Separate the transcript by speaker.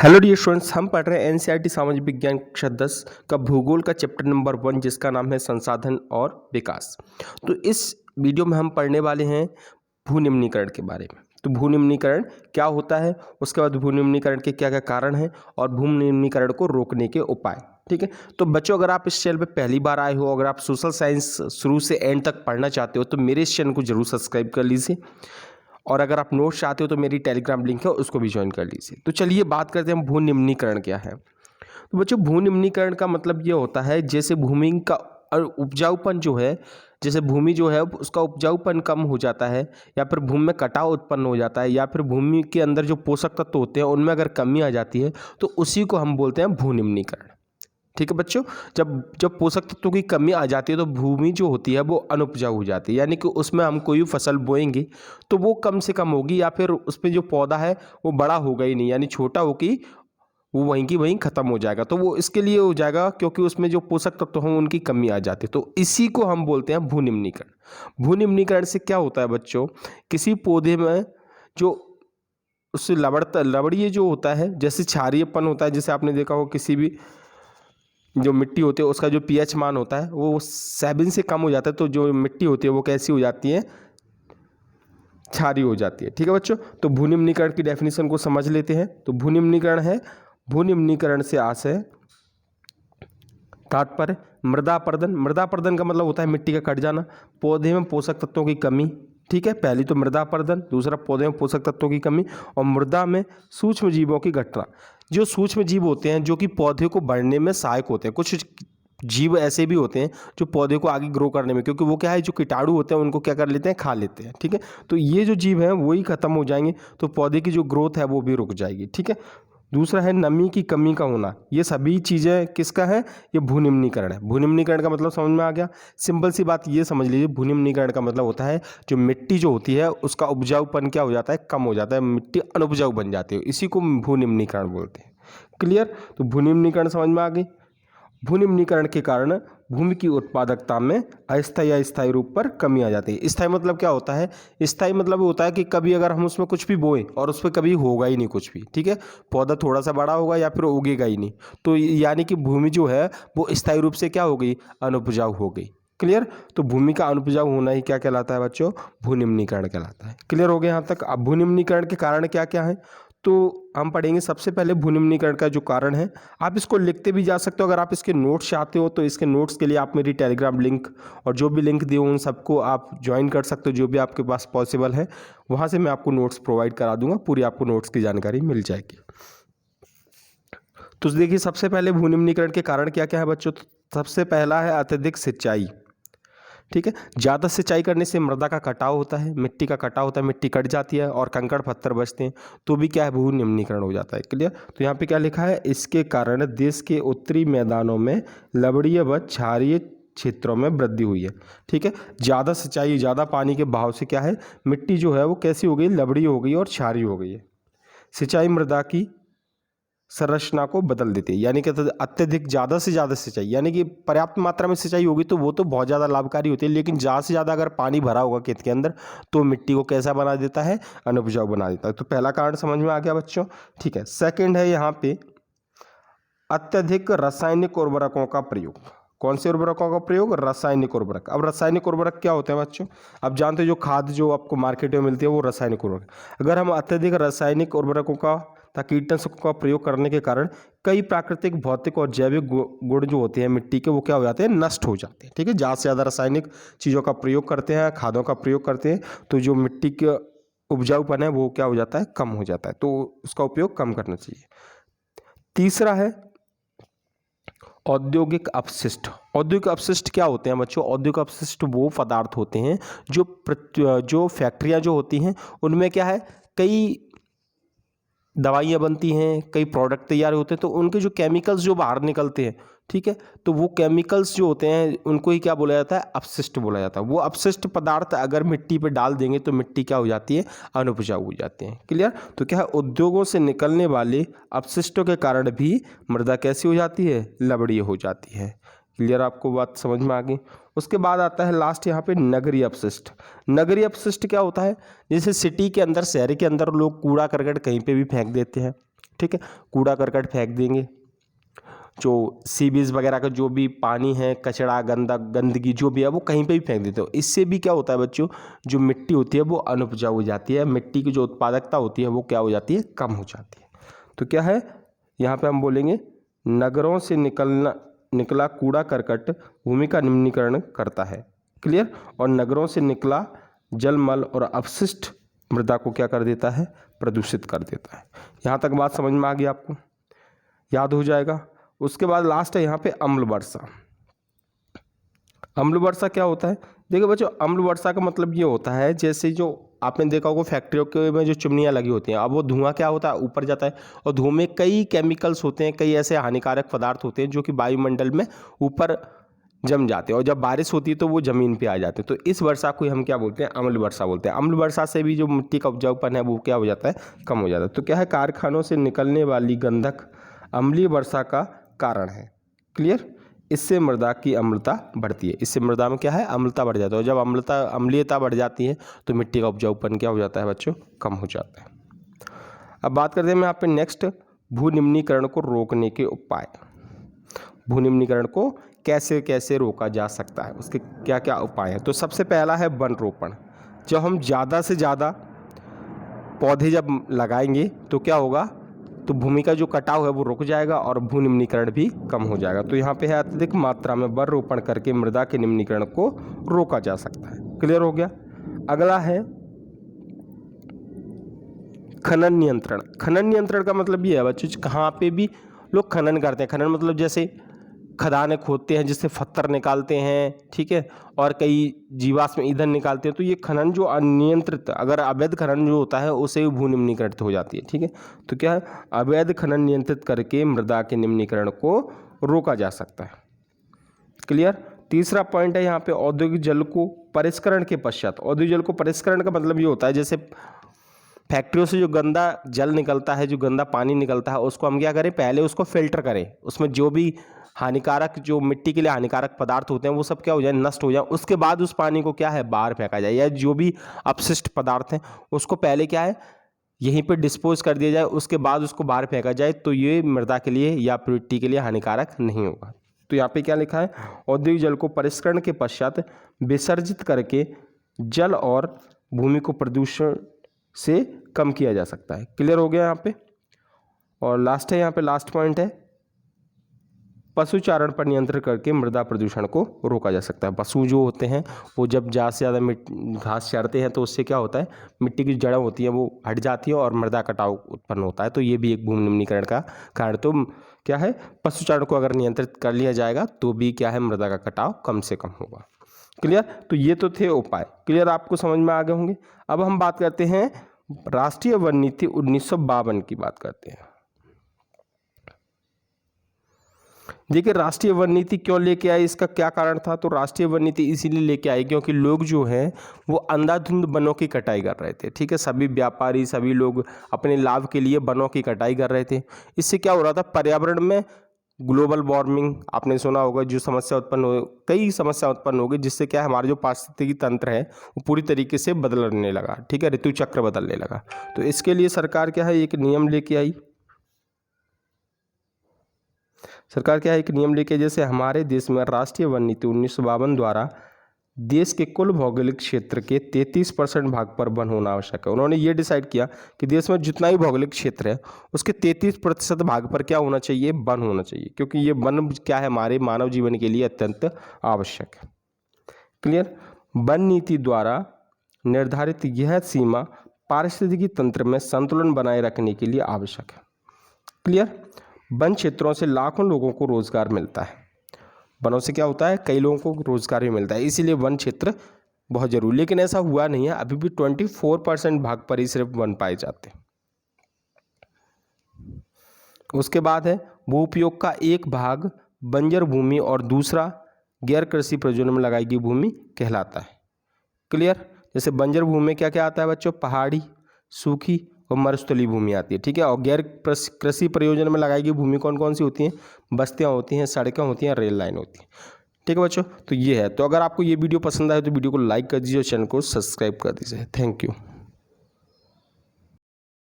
Speaker 1: Hello dear students, हम पढ़ रहे हैं एनसीईआरटी सामाजिक विज्ञान कक्षा 10 का भूगोल का चैप्टर नंबर 1 जिसका नाम है संसाधन और विकास। तो इस वीडियो में हम पढ़ने वाले हैं भूनिम्नीकरण के बारे में। तो भूनिम्नीकरण क्या होता है, उसके बाद भूनिम्नीकरण के क्या क्या कारण हैं और भूनिम्नीकरण को रोकने के उपाय। ठीक है, तो बच्चों अगर आप इस चैनल पर पहली बार आए हो, अगर आप सोशल साइंस शुरू से एंड तक पढ़ना चाहते हो तो मेरे इस चैनल को जरूर सब्सक्राइब कर लीजिए। और अगर आप नोट्स चाहते हो तो मेरी टेलीग्राम लिंक है, उसको भी ज्वाइन कर लीजिए। तो चलिए बात करते हैं भूनिम्नीकरण क्या है। तो बच्चों भूनिम्नीकरण का मतलब ये होता है जैसे भूमि का उपजाऊपन जो है, जैसे भूमि जो है उसका उपजाऊपन कम हो जाता है या फिर भूमि में कटाव उत्पन्न हो जाता है या फिर भूमि के अंदर जो पोषक तत्व होते हैं उनमें अगर कमी आ जाती है तो उसी को हम बोलते हैं भूनिम्नीकरण। ठीक है बच्चों, जब जब पोषक तत्वों की कमी आ जाती है तो भूमि जो होती है वो अनुपजाऊ हो जाती है, यानी कि उसमें हम कोई फसल बोएंगे तो वो कम से कम होगी या फिर उसमें जो पौधा है वो बड़ा होगा ही नहीं, यानी छोटा होगी, वो वहीं की वहीं खत्म हो जाएगा। तो वो इसके लिए हो जाएगा क्योंकि उसमें जो पोषक तत्व हैं उनकी कमी आ जाती है। तो इसी को हम बोलते हैं भूनिम्नीकरण। भूनिम्नीकरण से क्या होता है बच्चों, किसी पौधे में जो उससे लवड़ीय जो होता है, जैसे क्षारीयपन होता है, जैसे आपने देखा हो किसी भी जो मिट्टी होती है उसका जो पीएच मान होता है वो 7 से कम हो जाता है, तो जो मिट्टी होती है वो कैसी हो जाती है, क्षारीय हो जाती है। ठीक है बच्चों, तो भूनिम्नीकरण की डेफिनेशन को समझ लेते हैं। तो भूनिम्नीकरण है, भूनिम्नीकरण से आशय तात्पर्य मृदा अपरदन। मृदा अपरदन का मतलब होता है मिट्टी का कट जाना, पौधे में पोषक तत्वों की कमी। ठीक है, पहली तो मृदा अपरदन, दूसरा पौधे में पोषक तत्वों की कमी और मृदा में सूक्ष्म जीवों की घटना। जो सूक्ष्म जीव होते हैं जो कि पौधे को बढ़ने में सहायक होते हैं, कुछ जीव ऐसे भी होते हैं जो पौधे को आगे ग्रो करने में, क्योंकि वो क्या है जो कीटाणु होते हैं उनको क्या कर लेते हैं, खा लेते हैं। ठीक है, तो ये जो जीव हैं वही खत्म हो जाएंगे तो पौधे की जो ग्रोथ है वो भी रुक जाएगी। ठीक है, दूसरा है नमी की कमी का होना। ये सभी चीज़ें किसका है, ये भूनिम्नीकरण है। भूनिम्नीकरण का मतलब समझ में आ गया। सिंपल सी बात ये समझ लीजिए, भूनिम्नीकरण का मतलब होता है जो मिट्टी जो होती है उसका उपजाऊपन क्या हो जाता है, कम हो जाता है, मिट्टी अनुपजाऊ बन जाती है, इसी को भूनिम्नीकरण बोलते हैं। क्लियर, तो भूनिम्नीकरण समझ में आ गई। भूनिम्नीकरण के कारण भूमि की उत्पादकता में अस्थायी या स्थायी रूप पर कमी आ जाती है। स्थायी मतलब क्या होता है, स्थायी मतलब होता है कि कभी अगर हम उसमें कुछ भी बोएं और उस पर कभी होगा ही नहीं कुछ भी। ठीक है, पौधा थोड़ा सा बड़ा होगा या फिर उगेगा ही नहीं, तो यानी कि भूमि जो है वो स्थायी रूप से क्या हो गई, अनुपजाऊ हो गई। क्लियर, तो भूमि का अनुपजाऊ होना ही क्या कहलाता है बच्चों, भूनिम्नीकरण कहलाता है। क्लियर हो गया यहाँ तक। अब भूनिम्नीकरण के कारण क्या क्या है तो हम पढ़ेंगे। सबसे पहले भूनिम्नीकरण का जो कारण है, आप इसको लिखते भी जा सकते हो। अगर आप इसके नोट्स चाहते हो तो इसके नोट्स के लिए आप मेरी टेलीग्राम लिंक और जो भी लिंक दिए उन सबको आप ज्वाइन कर सकते हो, जो भी आपके पास पॉसिबल है वहाँ से मैं आपको नोट्स प्रोवाइड करा दूंगा, पूरी आपको नोट्स की जानकारी मिल जाएगी। तो देखिए सबसे पहले भूनिम्नीकरण के कारण क्या क्या है बच्चों। तो सबसे पहला है अत्यधिक सिंचाई। ठीक है, ज़्यादा सिंचाई करने से मृदा का कटाव होता है, मिट्टी का कटाव होता है, मिट्टी कट जाती है और कंकड़ पत्थर बचते हैं, तो भी क्या है, भूनिम्नीकरण हो जाता है। क्लियर, तो यहाँ पे क्या लिखा है, इसके कारण देश के उत्तरी मैदानों में लवणीय व क्षारीय क्षेत्रों में वृद्धि हुई है। ठीक है, ज़्यादा सिंचाई, ज़्यादा पानी के बहाव से क्या है, मिट्टी जो है वो कैसी हो गई, लवणीय हो गई और क्षारीय हो गई है। सिंचाई मृदा की संरचना को बदल देती है, यानी कि अत्यधिक ज़्यादा से ज़्यादा सिंचाई, यानी कि पर्याप्त मात्रा में सिंचाई होगी तो वो तो बहुत ज़्यादा लाभकारी होती है, लेकिन ज़्यादा से ज़्यादा अगर पानी भरा होगा खेत के अंदर तो मिट्टी को कैसा बना देता है, अनुपजाऊ बना देता है। तो पहला कारण समझ में आ गया बच्चों। ठीक है, सेकंड है यहाँ पे अत्यधिक रासायनिक उर्वरकों का प्रयोग। कौन से उर्वरकों का प्रयोग, रासायनिक उर्वरक। अब रासायनिक उर्वरक क्या होते हैं बच्चों, अब जानते हो जो खाद जो आपको मार्केट में मिलती है वो रासायनिक उर्वरक। अगर हम अत्यधिक रासायनिक उर्वरकों का कीटनाशकों का प्रयोग करने के कारण कई प्राकृतिक, भौतिक और जैविक गुण जो होते हैं मिट्टी के वो क्या हो जाते हैं, नष्ट हो जाते हैं। ठीक है, ज़्यादा से ज़्यादा रासायनिक चीज़ों का प्रयोग करते हैं, खादों का प्रयोग करते हैं तो जो मिट्टी का उपजाऊपन है वो क्या हो जाता है, कम हो जाता है, तो उसका उपयोग कम करना चाहिए। तीसरा है औद्योगिक अपशिष्ट। औद्योगिक अपशिष्ट क्या होते हैं बच्चों, औद्योगिक अपशिष्ट वो पदार्थ होते हैं जो फैक्ट्रियां जो होती हैं उनमें क्या है, कई दवाइयाँ बनती हैं, कई प्रोडक्ट तैयार होते हैं, तो उनके जो केमिकल्स जो बाहर निकलते हैं, ठीक है, तो वो केमिकल्स जो होते हैं उनको ही क्या बोला जाता है, अपशिष्ट बोला जाता है। वो अपशिष्ट पदार्थ अगर मिट्टी पे डाल देंगे तो मिट्टी क्या हो जाती है, अनुपजाऊ हो जाती है। क्लियर, तो क्या है, उद्योगों से निकलने वाले अपशिष्टों के कारण भी मृदा कैसी हो जाती है, लवणीय हो जाती है। क्लियर, आपको बात समझ में आ गई। उसके बाद आता है लास्ट यहाँ पे नगरीय अपशिष्ट। नगरीय अपशिष्ट क्या होता है, जैसे सिटी के अंदर, शहर के अंदर लोग कूड़ा करकट कहीं पे भी फेंक देते हैं। ठीक है। कूड़ा करकट फेंक देंगे, जो सीवीज वगैरह का जो भी पानी है, कचरा, गंदगी जो भी है वो कहीं पे भी फेंक देते हो। इससे भी क्या होता है बच्चों, जो मिट्टी होती है वो अनउपजाऊ हो जाती है, मिट्टी की जो उत्पादकता होती है वो क्या हो जाती है, कम हो जाती है। तो क्या है यहाँ पे हम बोलेंगे नगरों से निकला कूड़ा करकट भूमि का निम्नीकरण करता है। क्लियर। और नगरों से निकला जलमल और अपशिष्ट मृदा को क्या कर देता है, प्रदूषित कर देता है। यहाँ तक बात समझ में आ गई, आपको याद हो जाएगा। उसके बाद लास्ट है यहाँ पे अम्ल वर्षा। अम्ल वर्षा क्या होता है, देखिए बच्चों, अम्ल वर्षा का मतलब ये होता है जैसे जो आपने देखा होगा फैक्ट्रियों के में जो चिमनियाँ लगी होती हैं, अब वो धुआं क्या होता है, ऊपर जाता है और धुएं में कई केमिकल्स होते हैं, कई ऐसे हानिकारक पदार्थ होते हैं जो कि वायुमंडल में ऊपर जम जाते हैं और जब बारिश होती है तो वो ज़मीन पे आ जाते हैं। तो इस वर्षा को हम क्या बोलते हैं, अम्ल वर्षा बोलते हैं। अम्ल वर्षा से भी जो मिट्टी का उपजाऊपन है वो क्या हो जाता है, कम हो जाता है। तो क्या है, कारखानों से निकलने वाली गंधक अम्लीय वर्षा का कारण है। क्लियर। इससे मृदा की अम्लता बढ़ती है, इससे मृदा में क्या है, अम्लता बढ़ जाता है। और जब अम्लीयता बढ़ जाती है तो मिट्टी का उपजाऊपन क्या हो जाता है बच्चों, कम हो जाता है। अब बात करते हैं हम यहाँ पे नेक्स्ट, भू निम्नीकरण को रोकने के उपाय। भू निम्नीकरण को कैसे कैसे रोका जा सकता है, उसके क्या क्या उपाय हैं। तो सबसे पहला है वन रोपण। जब हम ज़्यादा से ज़्यादा पौधे जब लगाएंगे तो क्या होगा, तो भूमि का जो कटाव है वो रुक जाएगा और भू निम्नीकरण भी कम हो जाएगा। तो यहाँ पे है अत्यधिक मात्रा में वन रोपण करके मृदा के निम्नीकरण को रोका जा सकता है। क्लियर हो गया। अगला है खनन नियंत्रण। खनन नियंत्रण का मतलब ये है बच्चों, कहाँ पे भी लोग खनन करते हैं, खनन मतलब जैसे खदानें खोदते हैं जिससे पत्थर निकालते हैं, ठीक है, और कई जीवाश्म ईंधन निकालते हैं। तो ये खनन जो अनियंत्रित, अगर अवैध खनन जो होता है उसे भू निम्नीकरण हो जाती है। ठीक है। तो क्या है, अवैध खनन नियंत्रित करके मृदा के निम्नीकरण को रोका जा सकता है। क्लियर। तीसरा पॉइंट है यहाँ पे औद्योगिक जल को परिष्करण के पश्चात। औद्योगिक जल को परिष्करण का मतलब ये होता है जैसे फैक्ट्रियों से जो गंदा जल निकलता है, जो गंदा पानी निकलता है, उसको हम क्या करें, पहले उसको फिल्टर करें, उसमें जो भी हानिकारक, जो मिट्टी के लिए हानिकारक पदार्थ होते हैं वो सब क्या हो जाए, नष्ट हो जाए। उसके बाद उस पानी को क्या है, बाहर फेंका जाए, या जो भी अपशिष्ट पदार्थ हैं उसको पहले क्या है, यहीं पे डिस्पोज कर दिया जाए, उसके बाद उसको बाहर फेंका जाए। तो ये मृदा के लिए या मिट्टी के लिए हानिकारक नहीं होगा। तो यहाँ पे क्या लिखा है, औद्योगिक जल को परिष्करण के पश्चात विसर्जित करके जल और भूमि को प्रदूषण से कम किया जा सकता है। क्लियर हो गया यहाँ पे। और लास्ट है यहाँ पे, लास्ट पॉइंट है पशुचारण पर नियंत्रण करके मृदा प्रदूषण को रोका जा सकता है। पशु जो होते हैं वो जब ज़्यादा से ज़्यादा घास चरते हैं तो उससे क्या होता है, मिट्टी की जड़ें होती हैं वो हट जाती है और मृदा कटाव उत्पन्न होता है। तो ये भी एक भू निम्नीकरण का कारण। तो क्या है, पशुचारण को अगर नियंत्रित कर लिया जाएगा तो भी क्या है, मृदा का कटाव कम से कम होगा। क्लियर। तो ये तो थे उपाय। क्लियर, आपको समझ में आ गए होंगे। अब हम बात करते हैं राष्ट्रीय वन नीति 1952 की बात करते हैं। देखिए राष्ट्रीय वन नीति क्यों लेके आई, इसका क्या कारण था। तो राष्ट्रीय वन नीति इसीलिए लेके आई क्योंकि लोग जो हैं वो अंधाधुंध वनों की कटाई कर रहे थे। ठीक है, सभी व्यापारी, सभी लोग अपने लाभ के लिए वनों की कटाई कर रहे थे। इससे क्या हो रहा था, पर्यावरण में ग्लोबल वार्मिंग आपने सुना होगा, जो समस्या उत्पन्न हो, कई समस्या उत्पन्न हो गई, जिससे क्या है, हमारा जो पारिस्थितिकी तंत्र है वो पूरी तरीके से बदलने लगा। ठीक है, ऋतु चक्र बदलने लगा। तो इसके लिए सरकार क्या है, एक नियम लेके आई। सरकार क्या है, एक नियम लेके, जैसे हमारे देश में राष्ट्रीय वन नीति 1952 द्वारा देश के कुल भौगोलिक क्षेत्र के 33% भाग पर वन होना आवश्यक है। उन्होंने ये डिसाइड किया कि देश में जितना भी भौगोलिक क्षेत्र है उसके 33% भाग पर क्या होना चाहिए, वन होना चाहिए, क्योंकि ये वन क्या है, हमारे मानव जीवन के लिए अत्यंत आवश्यक है। क्लियर। वन नीति द्वारा निर्धारित यह सीमा पारिस्थितिकी तंत्र में संतुलन बनाए रखने के लिए आवश्यक है। क्लियर। वन क्षेत्रों से लाखों लोगों को रोजगार मिलता है। वनों से क्या होता है, कई लोगों को रोजगार भी मिलता है, इसीलिए वन क्षेत्र बहुत जरूरी। लेकिन ऐसा हुआ नहीं है, अभी भी 24% भाग पर ही सिर्फ वन पाए जाते हैं। उसके बाद है भू उपयोग का एक भाग बंजर भूमि और दूसरा गैर कृषि प्रयोजन में लगाई गई भूमि कहलाता है। क्लियर। जैसे बंजर भूमि में क्या क्या आता है बच्चों, पहाड़ी, सूखी और मरुस्थलीय भूमि आती है। ठीक है। और गैर कृषि प्रयोजन में लगाई गई भूमि कौन कौन सी होती हैं, बस्तियां होती हैं, सड़कें होती हैं, रेल लाइन होती है। ठीक है बच्चों, तो ये है। तो अगर आपको ये वीडियो पसंद आए तो वीडियो को लाइक कर दीजिए और चैनल को सब्सक्राइब कर दीजिए। Thank you.